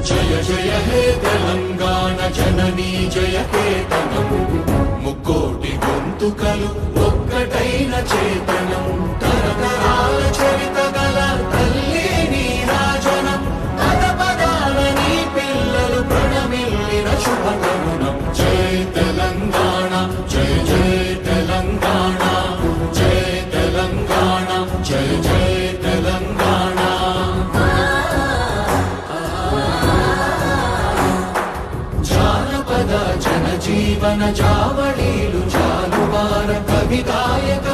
జయ జయ హే తెలంగాణ జననీ జయ కేతనం ముక్కోటి గొంతుకలు ఒక్కటైన చేతనం తరతరాల చరిత గల తల్లి నీ రాజనం పద పదాల నీ పిల్లలు ప్రణమిల్లిన శుభతరుణం జయ తెలంగాణ జయ జయ తెలంగాణ జయ తెలంగాణ జయ జయ తెలంగాణ జానపద జనజీవన జావళీలు జాలువార కవి గాయక